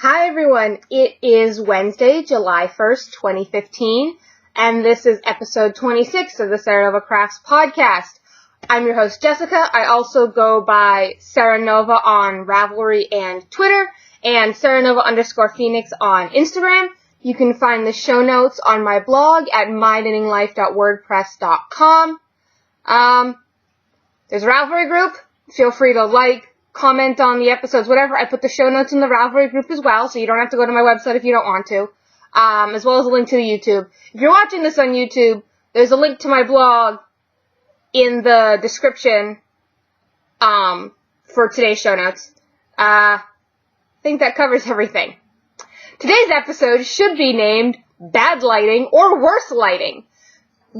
Hi everyone, it is Wednesday, July 1st, 2015, and this is episode 26 of the Serenova Crafts podcast. I'm your host, Jessica. I also go by Serenova on Ravelry and Twitter, and Serenova_Phoenix on Instagram. You can find the show notes on my blog at myknittinglife.wordpress.com. There's a Ravelry group. Feel free to comment on the episodes, whatever. I put the show notes in the Ravelry group as well, so you don't have to go to my website if you don't want to, as well as a link to the YouTube. If you're watching this on YouTube, there's a link to my blog in the description for today's show notes. I think that covers everything. Today's episode should be named Bad Lighting or Worse Lighting,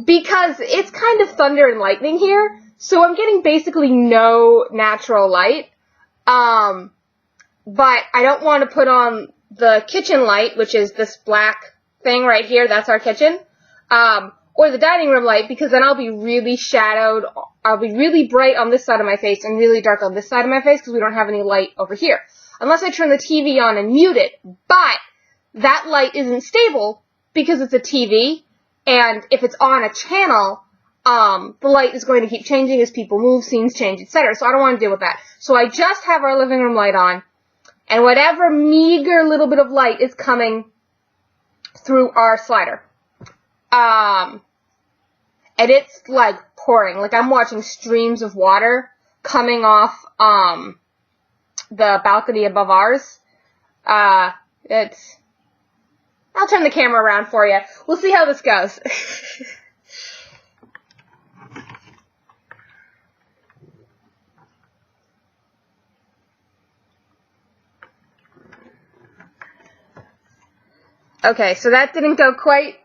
because it's kind of thunder and lightning here, so I'm getting basically no natural light. But I don't want to put on the kitchen light, which is this black thing right here, that's our kitchen, or the dining room light, because then I'll be really shadowed, I'll be really bright on this side of my face and really dark on this side of my face because we don't have any light over here. Unless I turn the TV on and mute it, but that light isn't stable because it's a TV, and if it's on a channel, the light is going to keep changing as people move, scenes change, etc. So I don't want to deal with that. So I just have our living room light on, and whatever meager little bit of light is coming through our slider. And it's like pouring. Like I'm watching streams of water coming off the balcony above ours. I'll turn the camera around for you. We'll see how this goes. Okay, so that didn't go quite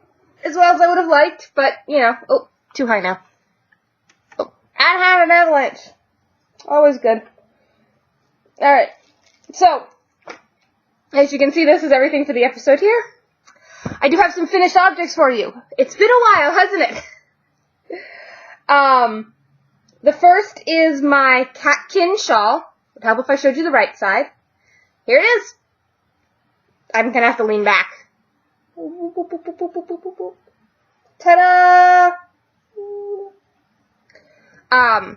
as well as I would have liked, but, you know, oh, too high now. Oh, I had an avalanche. Always good. Alright, so, as you can see, this is everything for the episode here. I do have some finished objects for you. It's been a while, hasn't it? The first is my catkin shawl. It would help if I showed you the right side. Here it is. I'm gonna have to lean back. Ta-da! And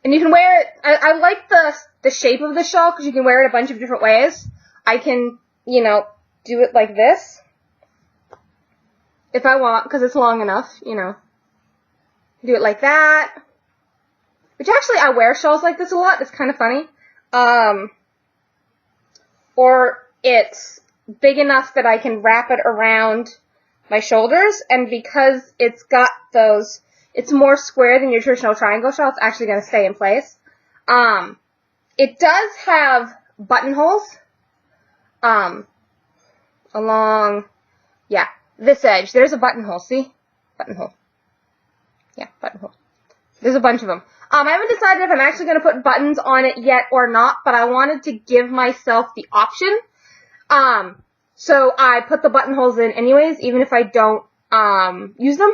you can wear it, I like the shape of the shawl because you can wear it a bunch of different ways. I can, you know, do it like this if I want, because it's long enough, you know. Do it like that. Which actually, I wear shawls like this a lot. It's kind of funny. Or it's big enough that I can wrap it around my shoulders, and because it's got those, it's more square than your traditional triangle shawl, it's actually going to stay in place. It does have buttonholes, along, yeah, this edge. There's a buttonhole, see? Buttonhole. Yeah, buttonhole. There's a bunch of them. I haven't decided if I'm actually going to put buttons on it yet or not, but I wanted to give myself the option. So I put the buttonholes in anyways, even if I don't, use them.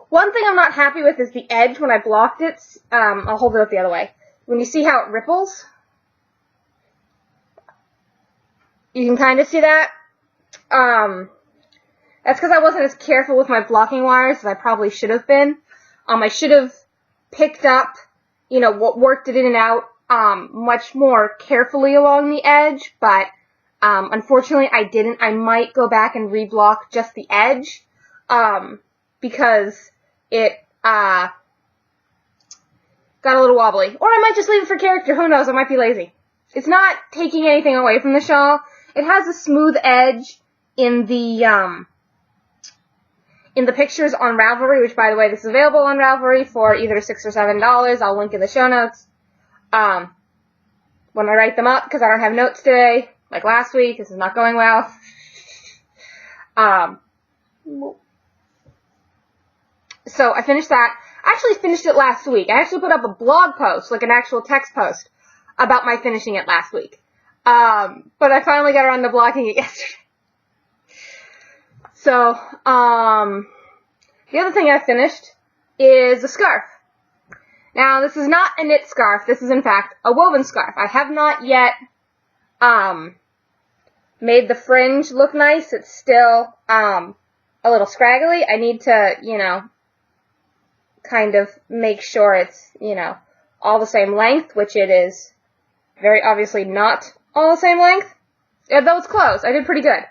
One thing I'm not happy with is the edge when I blocked it. I'll hold it up the other way. When you see how it ripples, you can kind of see that. That's because I wasn't as careful with my blocking wires as I probably should have been. I should have picked up, you know, worked it in and out, much more carefully along the edge, but unfortunately, I didn't. I might go back and reblock just the edge, because it, got a little wobbly. Or I might just leave it for character. Who knows? I might be lazy. It's not taking anything away from the shawl. It has a smooth edge in the pictures on Ravelry, which, by the way, this is available on Ravelry for either $6 or $7. I'll link in the show notes, when I write them up, because I don't have notes today. Like last week, this is not going well. So I finished that. I actually finished it last week. I actually put up a blog post, like an actual text post, about my finishing it last week. But I finally got around to blocking it yesterday. So, the other thing I finished is a scarf. Now, this is not a knit scarf. This is, in fact, a woven scarf. I have not yet made the fringe look nice. It's still a little scraggly. I need to, you know, kind of make sure it's, you know, all the same length, which it is very obviously not all the same length. Though it's close. I did pretty good.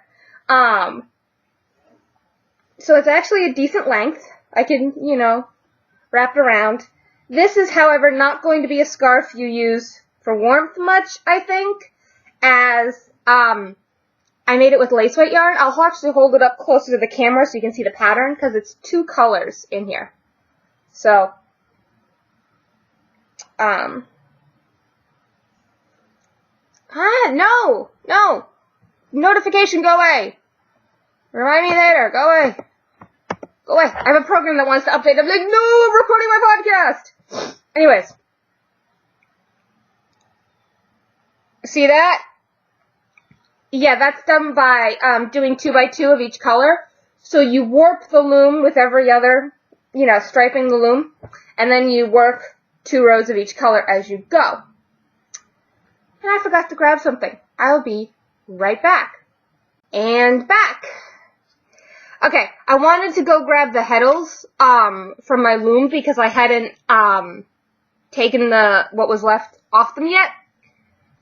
So it's actually a decent length. I can, you know, wrap it around. This is, however, not going to be a scarf you use for warmth much, I think, as I made it with lace weight yarn. I'll actually hold it up closer to the camera so you can see the pattern, because it's 2 colors in here. So, no! Notification, go away! Remind me later, go away! Go away! I have a program that wants to update. I'm like, no, I'm recording my podcast! Anyways. See that? Yeah, that's done by doing 2 by 2 of each color. So you warp the loom with every other, you know, striping the loom, and then you work 2 rows of each color as you go. And I forgot to grab something. I'll be right back. And back. Okay, I wanted to go grab the heddles from my loom because I hadn't taken what was left off them yet.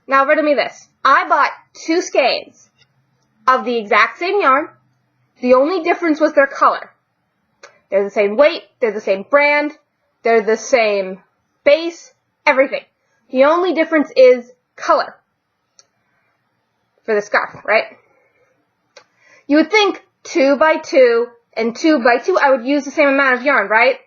Now riddle me this. I bought 2 skeins of the exact same yarn. The only difference was their color. They're the same weight, they're the same brand, they're the same base, everything. The only difference is color for the scarf, right? You would think 2 by 2 and 2 by 2, I would use the same amount of yarn, right?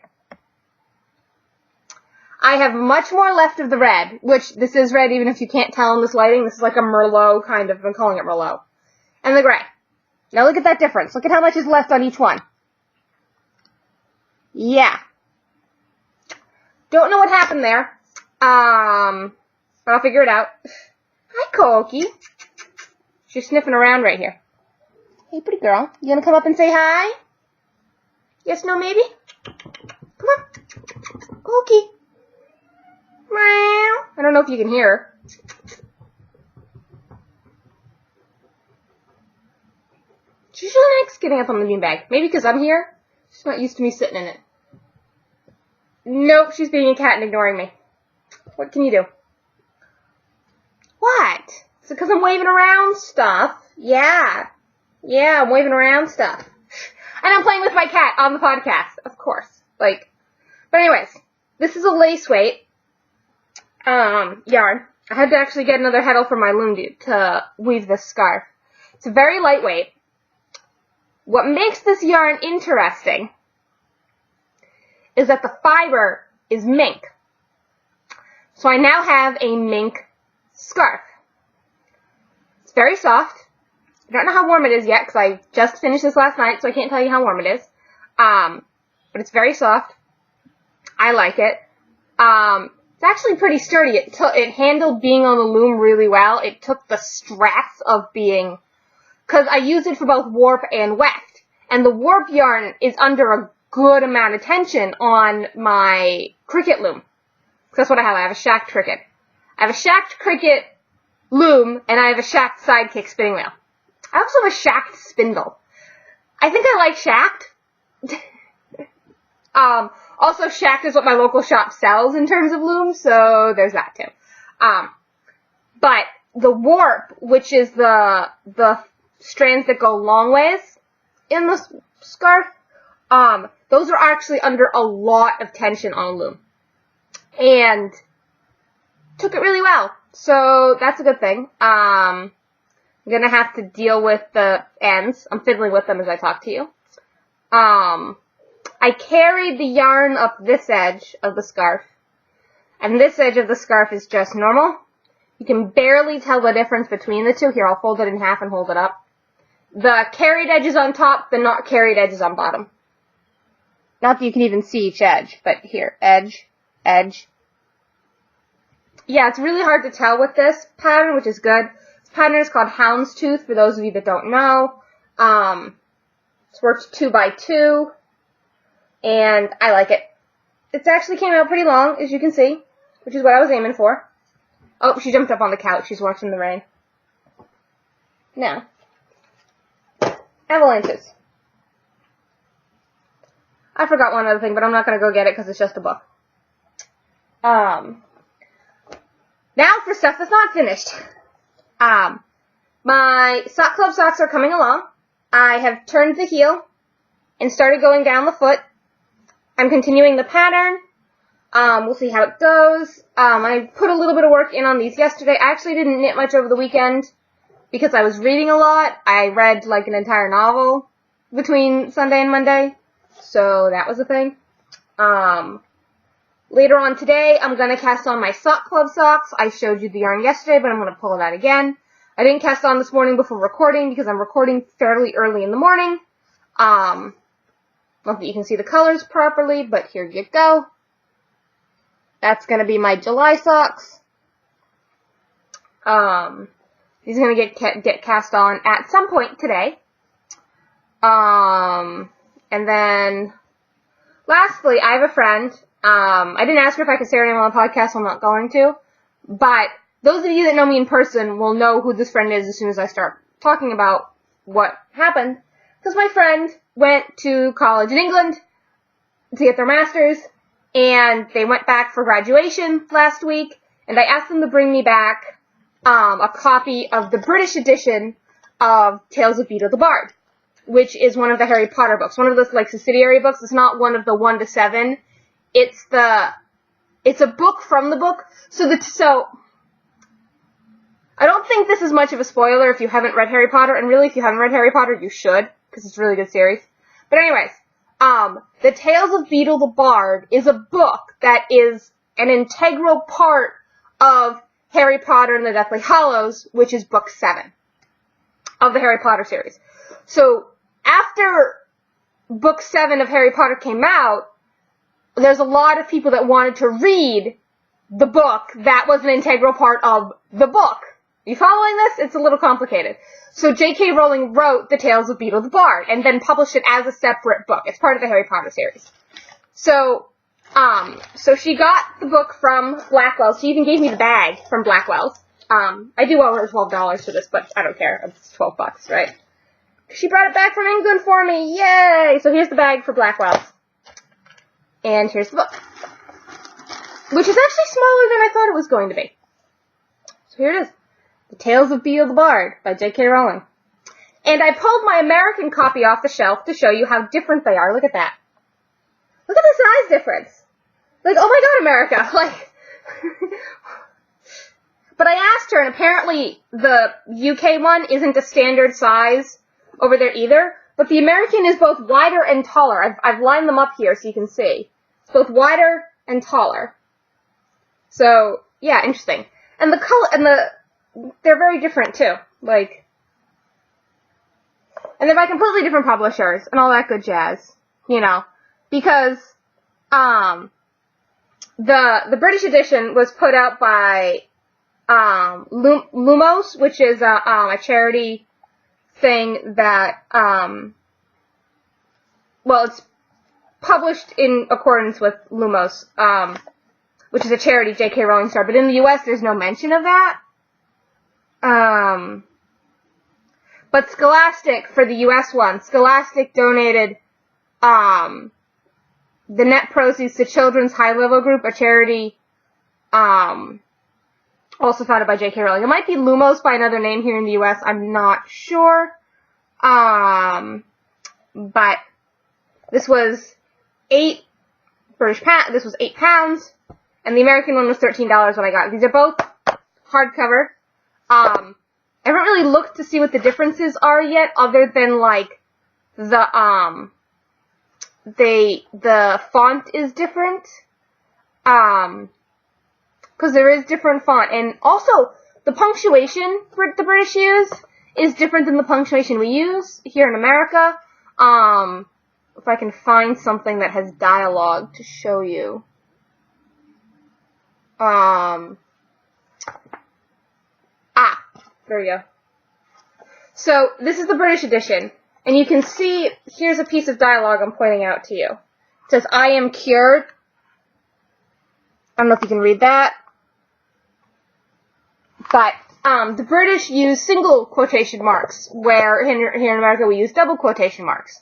I have much more left of the red, which this is red even if you can't tell in this lighting. This is like a Merlot kind of, I'm calling it Merlot. And the gray. Now look at that difference. Look at how much is left on each one. Yeah. Don't know what happened there. But I'll figure it out. Hi, Koki. She's sniffing around right here. Hey, pretty girl. You gonna come up and say hi? Yes, no, maybe? Come on. Koki. Meow. I don't know if you can hear her. She really likes getting up on the beanbag. Maybe because I'm here. She's not used to me sitting in it. Nope, she's being a cat and ignoring me. What can you do? What? Is it because I'm waving around stuff? Yeah. Yeah, I'm waving around stuff. And I'm playing with my cat on the podcast, of course. Like, but anyways, this is a lace weight yarn. I had to actually get another heddle for my loom to weave this scarf. It's very lightweight. What makes this yarn interesting is that the fiber is mink. So I now have a mink scarf. It's very soft. I don't know how warm it is yet because I just finished this last night, so I can't tell you how warm it is. But it's very soft. I like it. It's actually pretty sturdy. It handled being on the loom really well. It took the stress of being, because I use it for both warp and weft. And the warp yarn is under a good amount of tension on my cricket loom. That's what I have. I have a shacked cricket. I have a shacked cricket loom, and I have a shacked sidekick spinning wheel. I also have a shacked spindle. I think I like shacked. Also, shacked is what my local shop sells in terms of looms, so there's that too. But the warp, which is the strands that go long ways in the scarf, those are actually under a lot of tension on a loom. And took it really well. So that's a good thing. I'm going to have to deal with the ends. I'm fiddling with them as I talk to you. I carried the yarn up this edge of the scarf. And this edge of the scarf is just normal. You can barely tell the difference between the two. Here, I'll fold it in half and hold it up. The carried edge is on top, the not carried edge is on bottom. Not that you can even see each edge, but here, edge, edge. Yeah, it's really hard to tell with this pattern, which is good. This pattern is called Houndstooth, for those of you that don't know. It's worked 2 by 2, and I like it. It actually came out pretty long, as you can see, which is what I was aiming for. Oh, she jumped up on the couch. She's watching the rain. Now, avalanches. I forgot one other thing, but I'm not going to go get it because it's just a book. Now for stuff that's not finished. My sock club socks are coming along. I have turned the heel and started going down the foot. I'm continuing the pattern. We'll see how it goes. I put a little bit of work in on these yesterday. I actually didn't knit much over the weekend because I was reading a lot. I read like an entire novel between Sunday and Monday, so that was a thing. Later on today, I'm going to cast on my sock club socks. I showed you the yarn yesterday, but I'm going to pull it out again. I didn't cast on this morning before recording because I'm recording fairly early in the morning. Not that you can see the colors properly, but here you go. That's going to be my July socks. These are going to get cast on at some point today. And then, lastly, I have a friend. I didn't ask her if I could say her name on the podcast, so I'm not going to. But those of you that know me in person will know who this friend is as soon as I start talking about what happened. Because my friend went to college in England to get their master's, and they went back for graduation last week, and I asked them to bring me back a copy of the British edition of Tales of Beedle the Bard, which is one of the Harry Potter books, one of those like subsidiary books. It's not one of the 1 to 7. It's a book from the book. So I don't think this is much of a spoiler if you haven't read Harry Potter, and really if you haven't read Harry Potter, you should, because it's a really good series. But anyways, the Tales of Beedle the Bard is a book that is an integral part of Harry Potter and the Deathly Hallows, which is book 7 of the Harry Potter series. So after book 7 of Harry Potter came out, there's a lot of people that wanted to read the book that was an integral part of the book. You following this? It's a little complicated. So J.K. Rowling wrote The Tales of Beedle the Bard and then published it as a separate book. It's part of the Harry Potter series. So she got the book from Blackwell's. She even gave me the bag from Blackwell's. I do owe her $12 for this, but I don't care. It's $12, right? She brought it back from England for me. Yay! So here's the bag for Blackwell's. And here's the book. Which is actually smaller than I thought it was going to be. So here it is. The Tales of Beedle the Bard by J.K. Rowling. And I pulled my American copy off the shelf to show you how different they are. Look at that. Look at the size difference. Like, oh my god, America. Like, but I asked her, and apparently the UK one isn't a standard size over there either. But the American is both wider and taller. I've lined them up here so you can see. It's both wider and taller. So, yeah, interesting. And the color, and they're very different too. Like, and they're by completely different publishers and all that good jazz. You know, because, the British edition was put out by, Lumos, which is a charity thing that, well, it's published in accordance with Lumos, which is a charity J.K. Rowling started, but in the U.S. there's no mention of that. But Scholastic, for the U.S. one, Scholastic donated, the net proceeds to Children's High Level Group, a charity, also founded by J.K. Rowling. It might be Lumos by another name here in the U.S., I'm not sure. But this was £8, and the American one was $13 when I got it. These are both hardcover. I haven't really looked to see what the differences are yet, other than, like, the font is different. Because there is different font. And also, the punctuation the British use is different than the punctuation we use here in America. If I can find something that has dialogue to show you. There we go. So, this is the British edition. And you can see, here's a piece of dialogue I'm pointing out to you. It says, I am cured. I don't know if you can read that. But The British use single quotation marks, where here in America we use double quotation marks.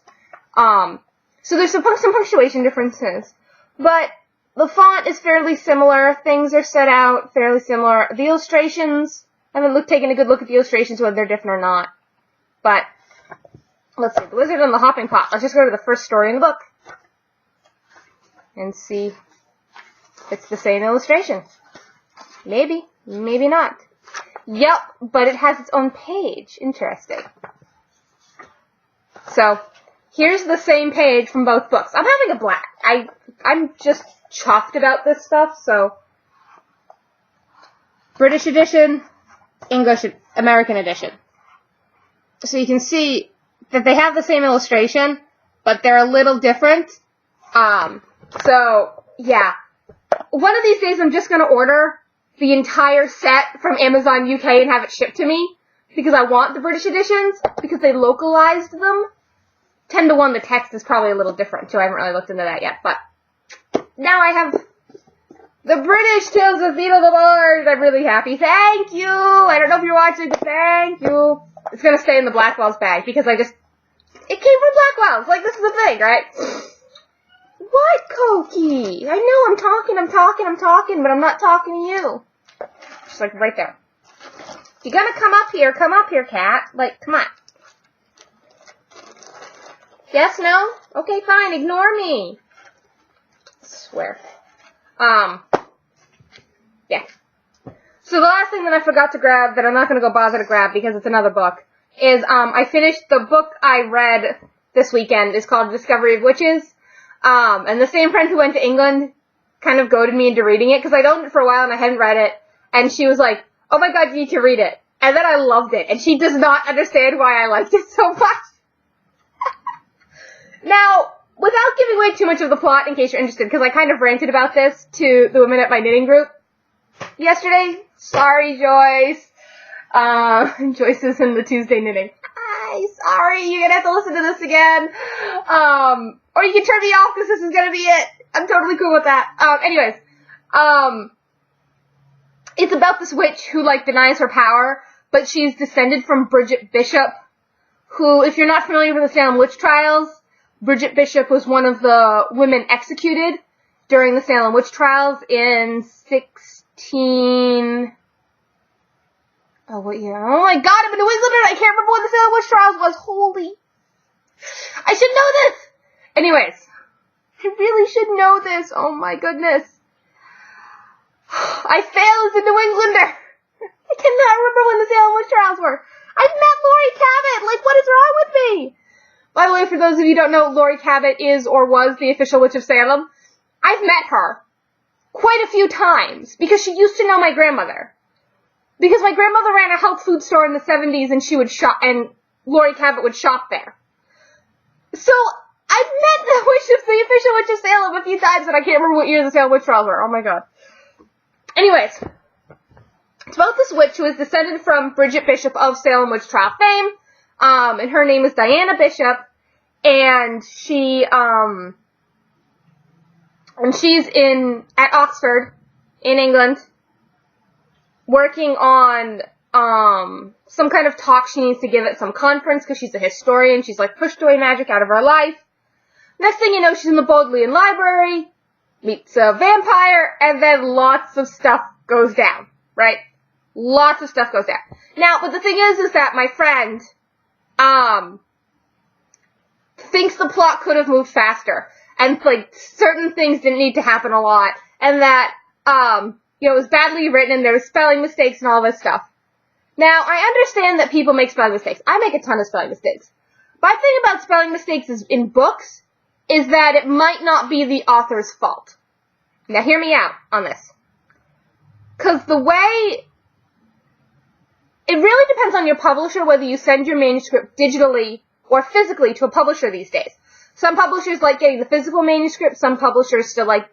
So there's some punctuation differences, but the font is fairly similar. Things are set out fairly similar. The illustrations, I haven't taken a good look at the illustrations, whether they're different or not. But let's see, The Wizard and the Hopping Pot. Let's just go to the first story in the book and see if it's the same illustration. Maybe, maybe not. Yep, but it has its own page. Interesting. So, here's the same page from both books. I'm having a blast. I'm just chuffed about this stuff, so British edition, American edition. So you can see that they have the same illustration, but they're a little different. So, yeah. One of these days I'm just gonna order the entire set from Amazon UK and have it shipped to me, because I want the British editions, because they localized them. 10 to 1, the text is probably a little different, too. I haven't really looked into that yet, but now I have the British Tales of Beetle the Bard. I'm really happy. Thank you! I don't know if you're watching, but thank you. It's gonna stay in the Blackwell's bag, because it came from Blackwell's. Like, this is the thing, right? What, Koki? I know I'm talking, but I'm not talking to you. Just like right there. If you're gonna come up here, cat. Like, come on. Yes, no? Okay, fine, ignore me. I swear. Yeah. So the last thing that I forgot to grab, that I'm not gonna go bother to grab because it's another book, is, I finished the book I read this weekend. It's called Discovery of Witches. And the same friend who went to England kind of goaded me into reading it, because I'd owned it for a while and I hadn't read it, and she was like, oh my god, you need to read it. And then I loved it, and she does not understand why I liked it so much. Now, without giving away too much of the plot, in case you're interested, because I kind of ranted about this to the women at my knitting group yesterday. Sorry, Joyce. Joyce is in the Tuesday knitting. Hi, sorry, you're gonna have to listen to this again. Or you can turn me off because this is gonna be it. I'm totally cool with that. Anyways, it's about this witch who, like, denies her power, but she's descended from Bridget Bishop, who, if you're not familiar with the Salem witch trials, Bridget Bishop was one of the women executed during the Salem witch trials in Oh, what year? Oh my god, I'm a New Englander! I can't remember when the Salem witch trials was. Holy. I should know this! Anyways, I really should know this. Oh my goodness. I fail as a New Englander. I cannot remember when the Salem witch trials were. I met Laurie Cabot! Like, what is wrong with me? By the way, for those of you who don't know, Laurie Cabot is or was the official witch of Salem. I've met her quite a few times because she used to know my grandmother. Because my grandmother ran a health food store in the 70s and she would shop, and Laurie Cabot would shop there. So, I've met the official witch of Salem a few times, and I can't remember what year the Salem witch trials were. Oh my god. Anyways, it's about this witch who is descended from Bridget Bishop of Salem witch trial fame, and her name is Diana Bishop, and she's at Oxford, in England, working on, some kind of talk she needs to give at some conference, because she's a historian. She's, like, pushed away magic out of her life. Next thing you know, she's in the Bodleian Library, meets a vampire, and then lots of stuff goes down, right? Lots of stuff goes down. Now, but the thing is that my friend, thinks the plot could have moved faster, and, like, certain things didn't need to happen a lot, and that, it was badly written, and there was spelling mistakes and all this stuff. Now, I understand that people make spelling mistakes. I make a ton of spelling mistakes. My thing about spelling mistakes in books is that it might not be the author's fault. Now, hear me out on this. Because the way... It really depends on your publisher whether you send your manuscript digitally or physically to a publisher these days. Some publishers like getting the physical manuscript. Some publishers still like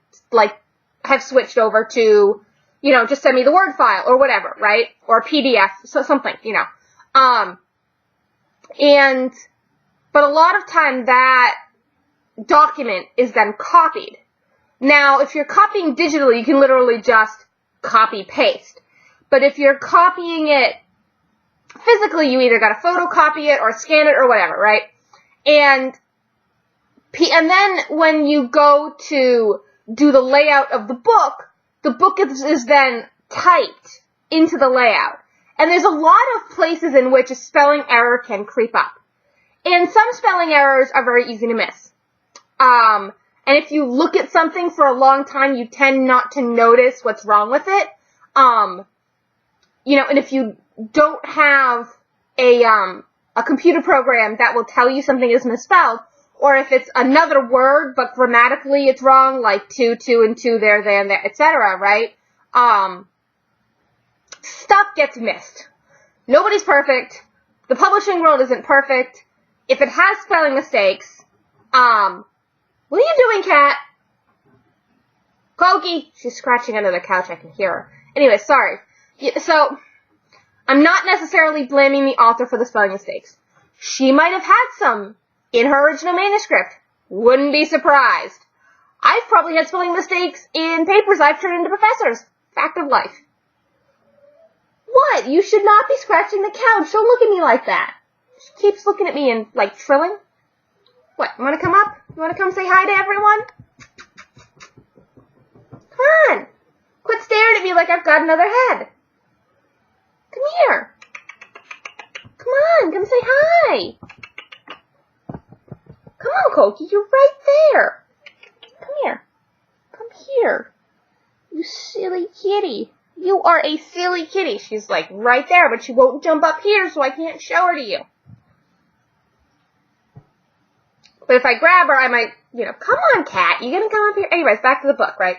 have switched over to, just send me the Word file or whatever, right? Or a PDF, so something, but a lot of time that document is then copied. Now, if you're copying digitally, you can literally just copy-paste. But if you're copying it physically, you either got to photocopy it or scan it or whatever, right? And then when you go to do the layout of the book is then typed into the layout. And there's a lot of places in which a spelling error can creep up. And some spelling errors are very easy to miss. And if you look at something for a long time, you tend not to notice what's wrong with it. And if you don't have a computer program that will tell you something is misspelled, or if it's another word, but grammatically it's wrong, like two and two, there, and there, etc., right? Stuff gets missed. Nobody's perfect. The publishing world isn't perfect. If it has spelling mistakes, what are you doing, cat? Koki! She's scratching under the couch, I can hear her. Anyway, sorry. So, I'm not necessarily blaming the author for the spelling mistakes. She might have had some in her original manuscript. Wouldn't be surprised. I've probably had spelling mistakes in papers I've turned into professors. Fact of life. What? You should not be scratching the couch. Don't look at me like that. She keeps looking at me and, like, trilling. What, you want to come up? You want to come say hi to everyone? Come on. Quit staring at me like I've got another head. Come here. Come on, come say hi. Come on, Koki, you're right there. Come here. Come here. You silly kitty. You are a silly kitty. She's like right there, but she won't jump up here, so I can't show her to you. But if I grab her, I might, come on, cat. You gonna come up here? Anyways, back to the book, right?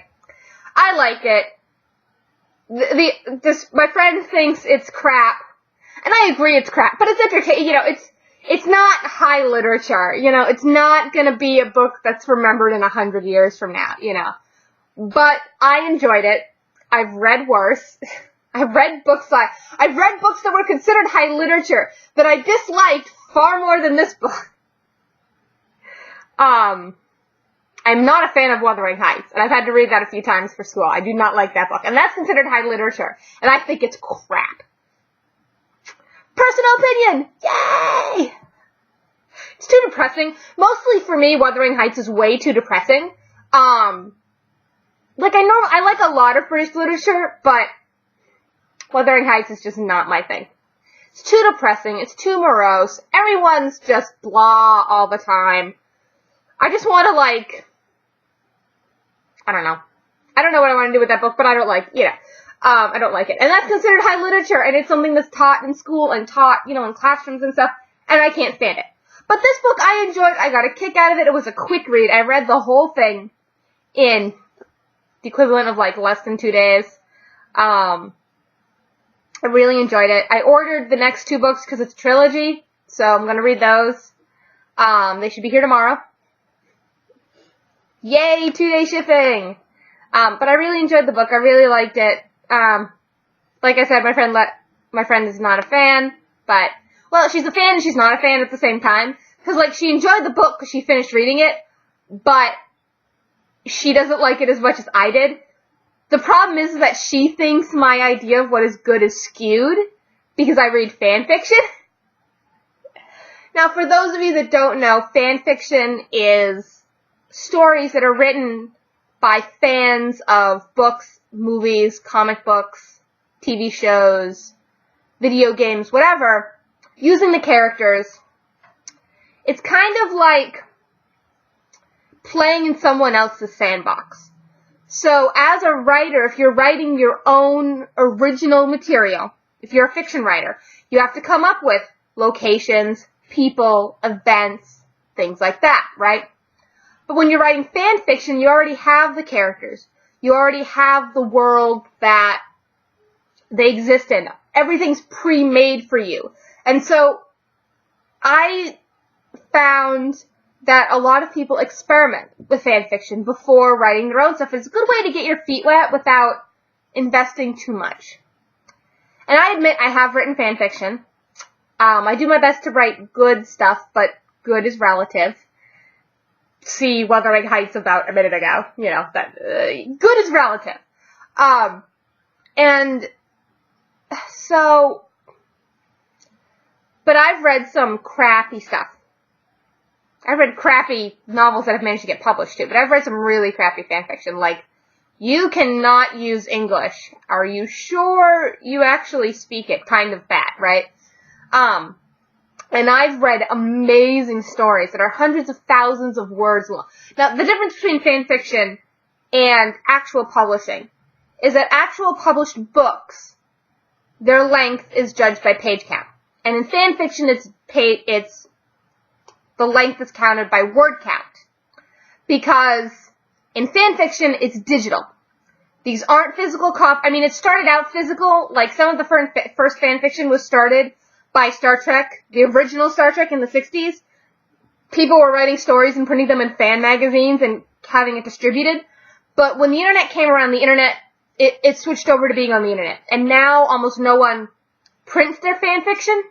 I like it. My friend thinks it's crap, and I agree it's crap, but it's entertaining. It's not high literature. It's not gonna be a book that's remembered in 100 years from now. But I enjoyed it. I've read worse. I've read books that were considered high literature that I disliked far more than this book. I'm not a fan of Wuthering Heights, and I've had to read that a few times for school. I do not like that book, and that's considered high literature, and I think it's crap. Personal opinion! Yay! It's too depressing. Mostly for me, Wuthering Heights is way too depressing. I like a lot of British literature, but Wuthering Heights is just not my thing. It's too depressing. It's too morose. Everyone's just blah all the time. I just want to, I don't know. I don't know what I want to do with that book, but I don't like, I don't like it. And that's considered high literature, and it's something that's taught in school and taught, in classrooms and stuff, and I can't stand it. But this book I enjoyed. I got a kick out of it. It was a quick read. I read the whole thing in the equivalent of, less than 2 days. I really enjoyed it. I ordered the next 2 books because it's a trilogy, so I'm going to read those. They should be here tomorrow. Yay, 2-day shipping! But I really enjoyed the book. I really liked it. Like I said, my friend is not a fan, but, well, she's a fan and she's not a fan at the same time. Because, she enjoyed the book because she finished reading it, but she doesn't like it as much as I did. The problem is that she thinks my idea of what is good is skewed because I read fan fiction. Now, for those of you that don't know, fan fiction is stories that are written by fans of books, movies, comic books, TV shows, video games, whatever, using the characters. It's kind of like playing in someone else's sandbox. So as a writer, if you're writing your own original material, if you're a fiction writer, you have to come up with locations, people, events, things like that, right? But when you're writing fan fiction, you already have the characters. You already have the world that they exist in. Everything's pre-made for you. And so I found that a lot of people experiment with fan fiction before writing their own stuff. It's a good way to get your feet wet without investing too much. And I admit I have written fan fiction. I do my best to write good stuff, but good is relative. See Wuthering Heights about a minute ago. That good is relative. And So, but I've read some crappy stuff. I've read crappy novels that have managed to get published too, but I've read some really crappy fanfiction, like, you cannot use English. Are you sure you actually speak it? Kind of bad, right? And I've read amazing stories that are hundreds of thousands of words long. Now, the difference between fanfiction and actual publishing is that actual published books, their length is judged by page count. And in fanfiction, the length is counted by word count. Because in fanfiction, it's digital. These aren't physical it started out physical, like some of the first fanfiction was started by Star Trek, the original Star Trek in the 60s. People were writing stories and printing them in fan magazines and having it distributed. But when the internet came around, the internet, it switched over to being on the internet. And now almost no one prints their fanfiction.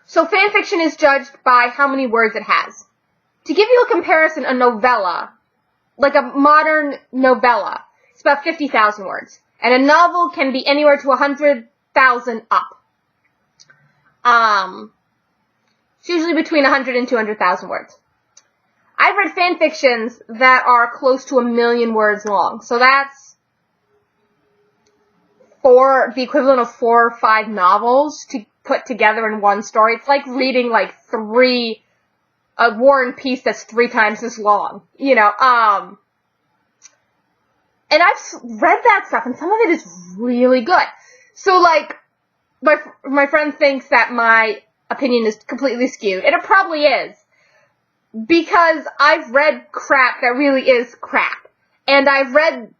So fanfiction is judged by how many words it has. To give you a comparison, a novella, like a modern novella, it's about 50,000 words. And a novel can be anywhere to 100,000 up. It's usually between 100 and 200,000 words. I've read fan fictions that are close to 1 million words long. So that's the equivalent of 4 or 5 novels to put together in one story. It's like reading like a War and Peace that's 3 times as long, you know. And I've read that stuff, and some of it is really good. So, like, my friend thinks that my opinion is completely skewed, and it probably is. Because I've read crap that really is crap. And I've read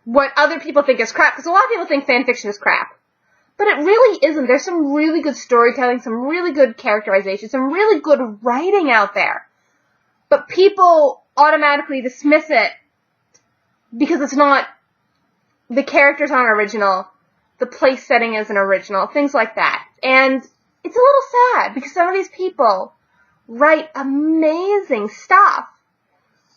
what other people think is crap, because a lot of people think fanfiction is crap. But it really isn't. There's some really good storytelling, some really good characterization, some really good writing out there. But people automatically dismiss it because it's not, the characters aren't original, the place setting isn't original, things like that. And it's a little sad, because some of these people write amazing stuff,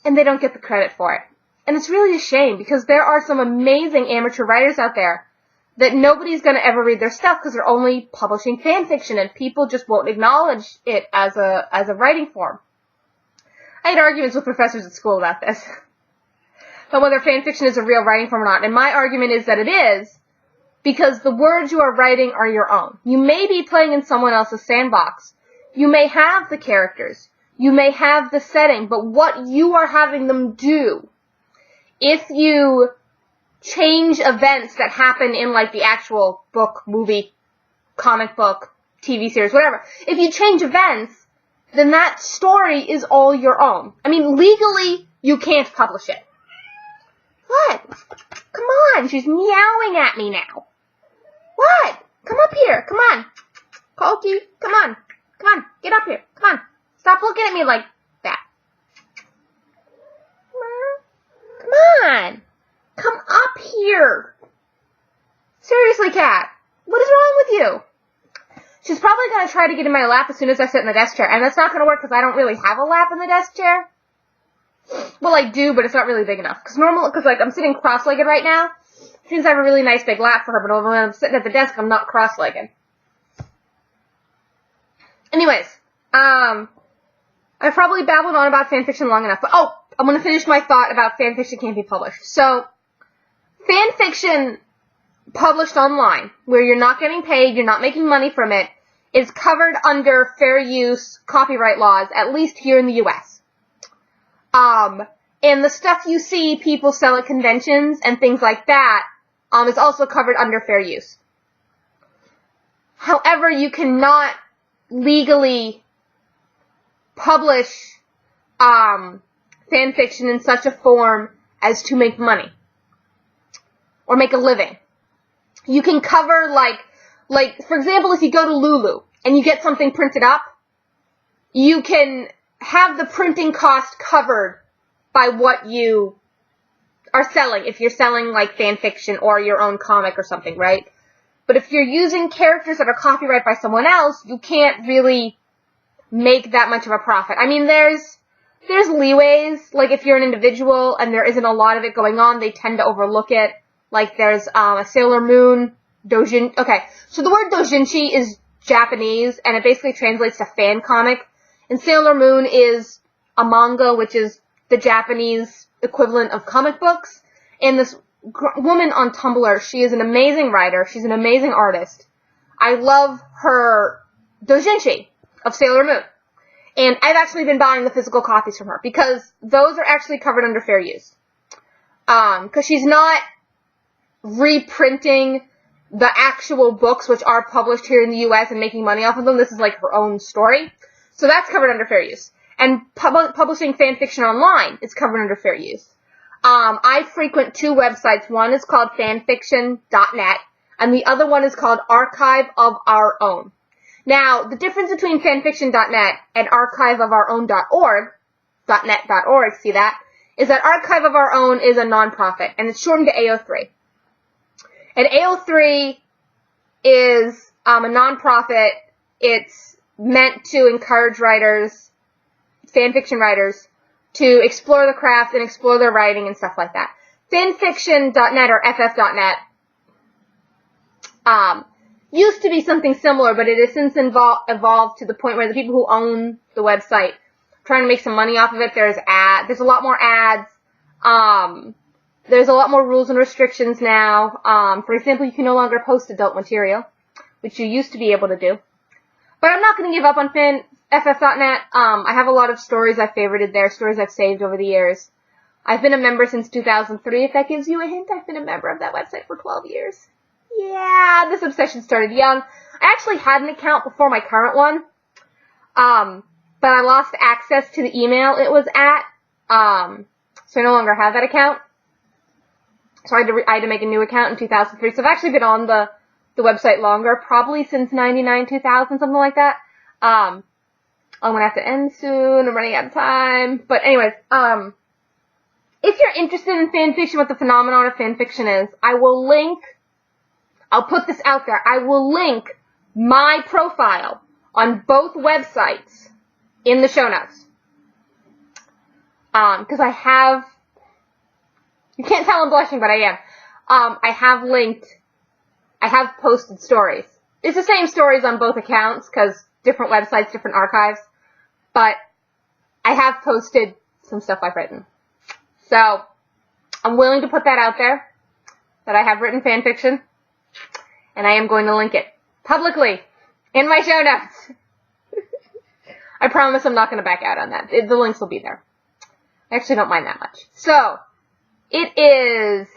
and they don't get the credit for it. And it's really a shame, because there are some amazing amateur writers out there that nobody's going to ever read their stuff because they're only publishing fan fiction, and people just won't acknowledge it as a writing form. I had arguments with professors at school about this, about whether fan fiction is a real writing form or not, and my argument is that it is, because the words you are writing are your own. You may be playing in someone else's sandbox. You may have the characters. You may have the setting, but what you are having them do, if you change events that happen in, like, the actual book, movie, comic book, TV series, whatever, if you change events, then that story is all your own. I mean, legally, you can't publish it. What? Come on, she's meowing at me now. What? Come up here, come on. Cokie, come on. Come on, get up here, come on. Stop looking at me like that. Come on. Come up here. Seriously, Kat, what is wrong with you? She's probably going to try to get in my lap as soon as I sit in the desk chair, and that's not going to work because I don't really have a lap in the desk chair. Well, I do, but it's not really big enough. Because I'm sitting cross-legged right now. Since I have a really nice big lap for her, but when I'm sitting at the desk, I'm not cross-legged. Anyways, I've probably babbled on about fanfiction long enough, but I'm going to finish my thought about fanfiction can't be published. So, fanfiction published online, where you're not getting paid, you're not making money from it, is covered under fair use copyright laws, at least here in the US. And the stuff you see people sell at conventions and things like that, is also covered under fair use. However, you cannot legally publish, fanfiction in such a form as to make money. Or make a living. You can cover, like, for example, if you go to Lulu and you get something printed up, you can have the printing cost covered by what you are selling, if you're selling, like, fan fiction or your own comic or something, right? But if you're using characters that are copyrighted by someone else, you can't really make that much of a profit. I mean, there's leeways, like, if you're an individual and there isn't a lot of it going on, they tend to overlook it. Like, there's a Sailor Moon Dojin. Okay, so the word doujinshi is Japanese, and it basically translates to fan comic. And Sailor Moon is a manga, which is the Japanese equivalent of comic books. And this woman on Tumblr, she is an amazing writer. She's an amazing artist. I love her doujinshi of Sailor Moon. And I've actually been buying the physical copies from her, because those are actually covered under fair use. Because she's not reprinting the actual books which are published here in the US and making money off of them. This is like her own story. So that's covered under fair use. And publishing fan fiction online is covered under fair use. I frequent two websites. One is called fanfiction.net, and the other one is called Archive of Our Own. Now, the difference between fanfiction.net and archiveofourown.org, .net.org, see that, is that Archive of Our Own is a nonprofit, and it's shortened to AO3. And AO3 is a nonprofit. It's meant to encourage writers, fanfiction writers, to explore the craft and explore their writing and stuff like that. Fanfiction.net or FF.net used to be something similar, but it has since evolved to the point where the people who own the website are trying to make some money off of it. There's a lot more ads. There's a lot more rules and restrictions now. For example, you can no longer post adult material, which you used to be able to do. But I'm not going to give up on FF.net. I have a lot of stories I've favorited there, stories I've saved over the years. I've been a member since 2003. If that gives you a hint, I've been a member of that website for 12 years. Yeah, this obsession started young. I actually had an account before my current one, but I lost access to the email it was at, so I no longer have that account. So I had to make a new account in 2003. So I've actually been on the website longer, probably since 99, 2000, something like that. I'm gonna have to end soon. I'm running out of time. But anyways, if you're interested in fanfiction, what the phenomenon of fanfiction is, I'll put this out there. I will link my profile on both websites in the show notes. Because you can't tell I'm blushing, but I am. I have posted stories. It's the same stories on both accounts, because different websites, different archives. But I have posted some stuff I've written. So, I'm willing to put that out there, that I have written fan fiction, and I am going to link it publicly in my show notes. I promise I'm not going to back out on that. The links will be there. I actually don't mind that much. So, it is,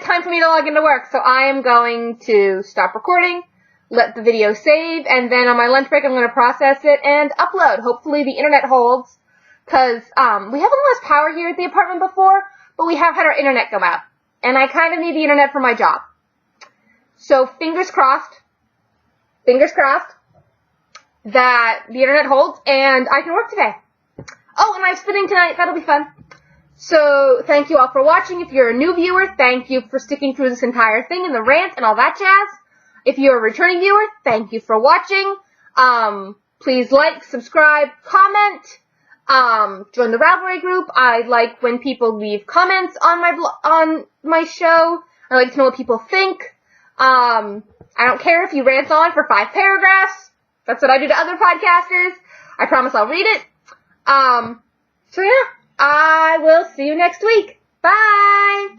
time for me to log into work. So I am going to stop recording, let the video save, and then on my lunch break I'm going to process it and upload. Hopefully the internet holds, because we haven't lost power here at the apartment before, but we have had our internet go out. And I kind of need the internet for my job. So fingers crossed that the internet holds and I can work today. Oh, and I have spinning tonight. That'll be fun. So thank you all for watching. If you're a new viewer, thank you for sticking through this entire thing and the rant and all that jazz. If you're a returning viewer, thank you for watching. Please like, subscribe, comment, join the Ravelry group. I like when people leave comments on my show. I like to know what people think. I don't care if you rant on for 5 paragraphs. That's what I do to other podcasters. I promise I'll read it. So yeah, I will see you next week. Bye!